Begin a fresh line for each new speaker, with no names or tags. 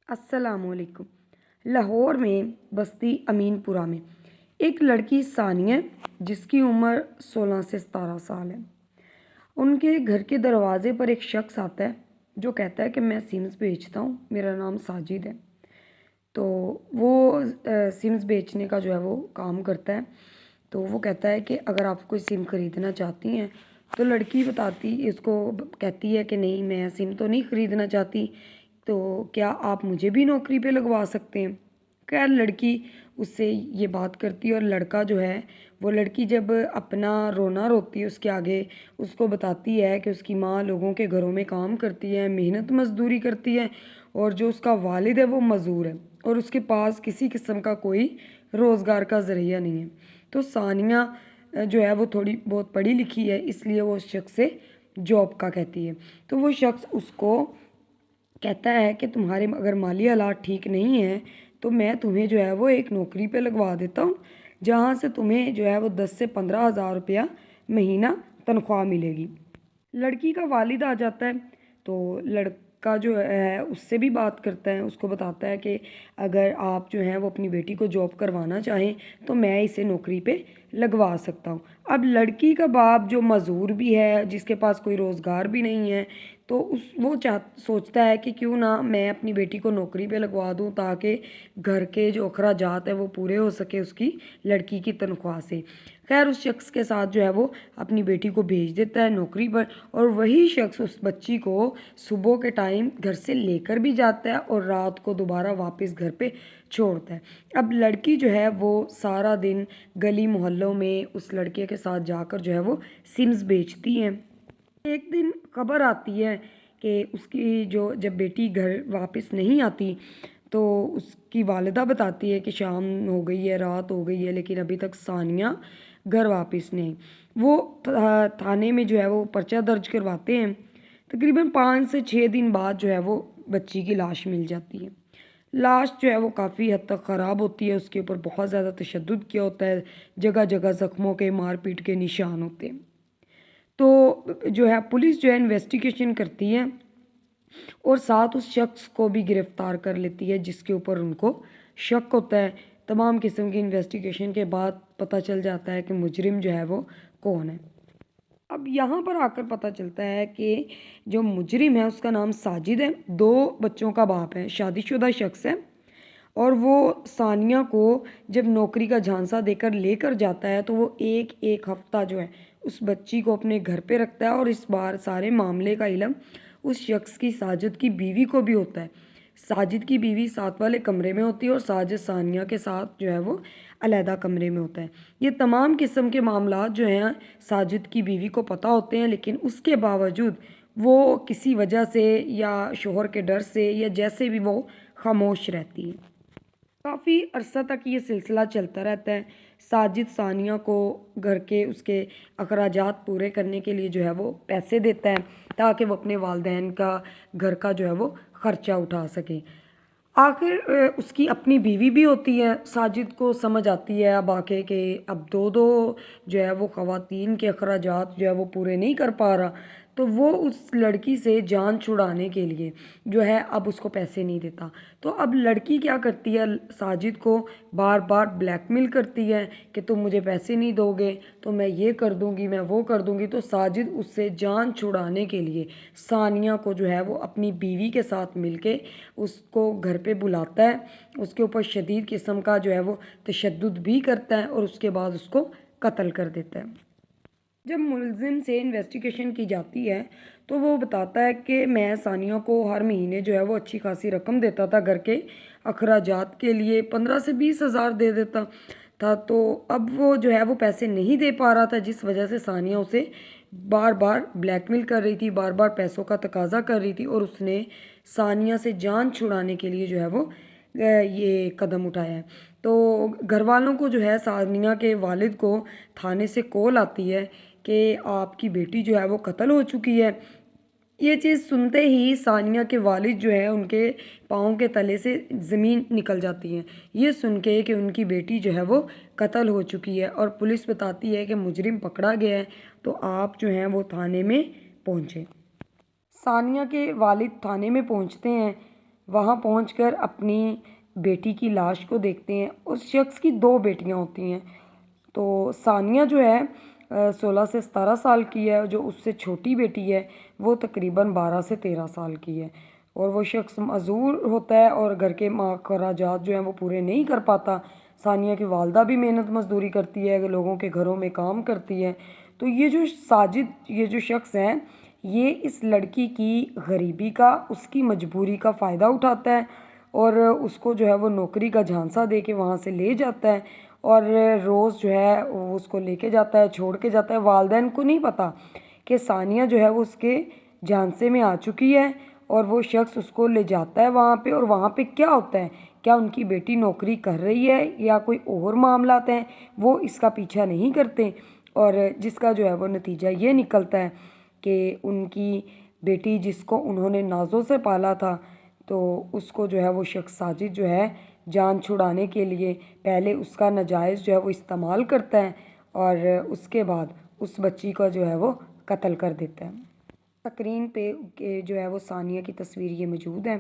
السلام علیکم۔ لاہور میں بستی امین پورہ میں ایک لڑکی ثانیہ جس کی عمر 16 سے 17 سال ہے، ان کے گھر کے دروازے پر ایک شخص آتا ہے جو کہتا ہے کہ میں سمز بیچتا ہوں، میرا نام ساجد ہے۔ تو وہ سمز بیچنے کا جو ہے وہ کام کرتا ہے۔ تو وہ کہتا ہے کہ اگر آپ کوئی سم خریدنا چاہتی ہیں تو لڑکی اس کو کہتی ہے کہ نہیں، میں سم تو نہیں خریدنا چاہتی، تو کیا آپ مجھے بھی نوکری پہ لگوا سکتے ہیں؟ خیر لڑکی اس سے یہ بات کرتی ہے، اور لڑکا جو ہے وہ لڑکی جب اپنا رونا روتی ہے اس کے آگے، اس کو بتاتی ہے کہ اس کی ماں لوگوں کے گھروں میں کام کرتی ہے، محنت مزدوری کرتی ہے، اور جو اس کا والد ہے وہ مزدور ہے، اور اس کے پاس کسی قسم کا کوئی روزگار کا ذریعہ نہیں ہے۔ تو ثانیہ جو ہے وہ تھوڑی بہت پڑھی لکھی ہے، اس لیے وہ اس شخص سے جاب کا کہتی ہے۔ تو وہ شخص اس کو کہتا ہے کہ تمہارے اگر مالی حالات ٹھیک نہیں ہیں تو میں تمہیں جو ہے وہ ایک نوکری پہ لگوا دیتا ہوں، جہاں سے تمہیں جو ہے وہ 10 سے 15 ہزار روپیہ مہینہ تنخواہ ملے گی۔ لڑکی کا والد آ جاتا ہے، تو لڑکا جو ہے اس سے بھی بات کرتا ہے، اس کو بتاتا ہے کہ اگر آپ جو ہیں وہ اپنی بیٹی کو جاب کروانا چاہیں تو میں اسے نوکری پہ لگوا سکتا ہوں۔ اب لڑکی کا باپ جو معذور بھی ہے، جس کے پاس کوئی روزگار بھی نہیں ہے، تو وہ سوچتا ہے کہ کیوں نہ میں اپنی بیٹی کو نوکری پہ لگوا دوں تاکہ گھر کے جو اخراجات ہیں وہ پورے ہو سکے اس کی لڑکی کی تنخواہ سے۔ خیر اس شخص کے ساتھ جو ہے وہ اپنی بیٹی کو بھیج دیتا ہے نوکری پر، اور وہی شخص اس بچی کو صبح کے ٹائم گھر سے لے کر بھی جاتا ہے اور رات کو دوبارہ واپس گھر پہ چھوڑتا ہے۔ اب لڑکی جو ہے وہ سارا دن گلی محلوں میں اس لڑکے کے ساتھ جا کر جو ہے وہ سمز بیچتی ہیں۔ ایک دن خبر آتی ہے کہ اس کی جب بیٹی گھر واپس نہیں آتی تو اس کی والدہ بتاتی ہے کہ شام ہو گئی ہے، رات ہو گئی ہے، لیکن ابھی تک ثانیہ گھر واپس نہیں۔ وہ تھانے میں جو ہے وہ پرچہ درج کرواتے ہیں۔ تقریباً 5 سے 6 دن بعد جو ہے وہ بچی کی لاش مل جاتی ہے۔ لاش جو ہے وہ کافی حد تک خراب ہوتی ہے، اس کے اوپر بہت زیادہ تشدد کیا ہوتا ہے، جگہ جگہ زخموں کے، مار پیٹ کے نشان ہوتے ہیں۔ تو جو ہے پولیس جو ہے انویسٹیگیشن کرتی ہے اور ساتھ اس شخص کو بھی گرفتار کر لیتی ہے جس کے اوپر ان کو شک ہوتا ہے۔ تمام قسم کی انویسٹیگیشن کے بعد پتہ چل جاتا ہے کہ مجرم جو ہے وہ کون ہے۔ اب یہاں پر آ کر پتہ چلتا ہے کہ جو مجرم ہے اس کا نام ساجد ہے، 2 بچوں کا باپ ہے، شادی شدہ شخص ہے، اور وہ ثانیہ کو جب نوکری کا جھانسا دے کر لے کر جاتا ہے تو وہ ایک ہفتہ جو ہے اس بچی کو اپنے گھر پہ رکھتا ہے، اور اس بار سارے معاملے کا علم اس شخص کی ساجد کی بیوی کو بھی ہوتا ہے۔ ساجد کی بیوی ساتھ والے کمرے میں ہوتی ہے اور ساجد ثانیہ کے ساتھ جو ہے وہ علیحدہ کمرے میں ہوتا ہے۔ یہ تمام قسم کے معاملات جو ہیں ساجد کی بیوی کو پتہ ہوتے ہیں، لیکن اس کے باوجود وہ کسی وجہ سے یا شوہر کے ڈر سے یا جیسے بھی وہ خاموش رہتی ہے۔ کافی عرصہ تک یہ سلسلہ چلتا رہتا ہے۔ ساجد ثانیہ کو گھر کے اس کے اخراجات پورے کرنے کے لیے جو ہے وہ پیسے دیتا ہے تاکہ وہ اپنے والدین کا گھر کا جو ہے وہ خرچہ اٹھا سکے۔ آخر اس کی اپنی بیوی بھی ہوتی ہے، ساجد کو سمجھ آتی ہے اب آ کے کہ اب دو جو ہے وہ خواتین کے اخراجات جو ہے وہ پورے نہیں کر پا رہا، تو وہ اس لڑکی سے جان چھڑانے کے لیے جو ہے اب اس کو پیسے نہیں دیتا۔ تو اب لڑکی کیا کرتی ہے، ساجد کو بار بار بلیک میل کرتی ہے کہ تم مجھے پیسے نہیں دو گے تو میں یہ کر دوں گی، میں وہ کر دوں گی۔ تو ساجد اس سے جان چھڑانے کے لیے ثانیہ کو جو ہے وہ اپنی بیوی کے ساتھ مل کے اس کو گھر پہ بلاتا ہے، اس کے اوپر شدید قسم کا جو ہے وہ تشدد بھی کرتا ہے، اور اس کے بعد اس کو قتل کر دیتا ہے۔ جب ملزم سے انویسٹیگیشن کی جاتی ہے تو وہ بتاتا ہے کہ میں ثانیہ کو ہر مہینے جو ہے وہ اچھی خاصی رقم دیتا تھا، گھر کے اخراجات کے لیے 15 سے 20 ہزار دے دیتا تھا، تو اب وہ جو ہے وہ پیسے نہیں دے پا رہا تھا، جس وجہ سے ثانیہ اسے بار بار بلیک میل کر رہی تھی، بار بار پیسوں کا تقاضا کر رہی تھی، اور اس نے ثانیہ سے جان چھڑانے کے لیے جو ہے وہ یہ قدم اٹھایا ہے۔ تو گھر والوں کو جو ہے ثانیہ کے والد کو تھانے سے کال آتی ہے کہ آپ کی بیٹی جو ہے وہ قتل ہو چکی ہے۔ یہ چیز سنتے ہی ثانیہ کے والد جو ہے ان کے پاؤں کے تلے سے زمین نکل جاتی ہے، یہ سن کے کہ ان کی بیٹی جو ہے وہ قتل ہو چکی ہے، اور پولیس بتاتی ہے کہ مجرم پکڑا گیا ہے، تو آپ جو ہیں وہ تھانے میں پہنچے۔ ثانیہ کے والد تھانے میں پہنچتے ہیں وہاں پہنچ کر اپنی بیٹی کی لاش کو دیکھتے ہیں۔ اس شخص کی 2 بیٹیاں ہوتی ہیں، تو ثانیہ جو ہے 16 سے 17 سال کی ہے، جو اس سے چھوٹی بیٹی ہے وہ تقریباً 12 سے 13 سال کی ہے، اور وہ شخص معذور ہوتا ہے اور گھر کے اخراجات جو ہیں وہ پورے نہیں کر پاتا۔ ثانیہ کی والدہ بھی محنت مزدوری کرتی ہے، لوگوں کے گھروں میں کام کرتی ہے، تو یہ جو ساجد، یہ جو شخص ہیں، یہ اس لڑکی کی غریبی کا، اس کی مجبوری کا فائدہ اٹھاتا ہے اور اس کو جو ہے وہ نوکری کا جھانسا دے کے وہاں سے لے جاتا ہے، اور روز جو ہے وہ اس کو لے کے جاتا ہے، چھوڑ کے جاتا ہے۔ والدین کو نہیں پتہ کہ ثانیہ جو ہے وہ اس کے جھانسے میں آ چکی ہے، اور وہ شخص اس کو لے جاتا ہے وہاں پہ، اور وہاں پہ کیا ہوتا ہے، کیا ان کی بیٹی نوکری کر رہی ہے یا کوئی اور معاملات ہیں، وہ اس کا پیچھا نہیں کرتے، اور جس کا جو ہے وہ نتیجہ یہ نکلتا ہے کہ ان کی بیٹی جس کو انہوں نے نازوں سے پالا تھا، تو اس کو جو ہے وہ شخص ساجد جو ہے جان چھڑانے کے لیے پہلے اس کا ناجائز جو ہے وہ استعمال کرتا ہے، اور اس کے بعد اس بچی کا جو ہے وہ قتل کر دیتا ہے۔ اسکرین پہ جو ہے وہ ثانیہ کی تصویر یہ موجود ہے۔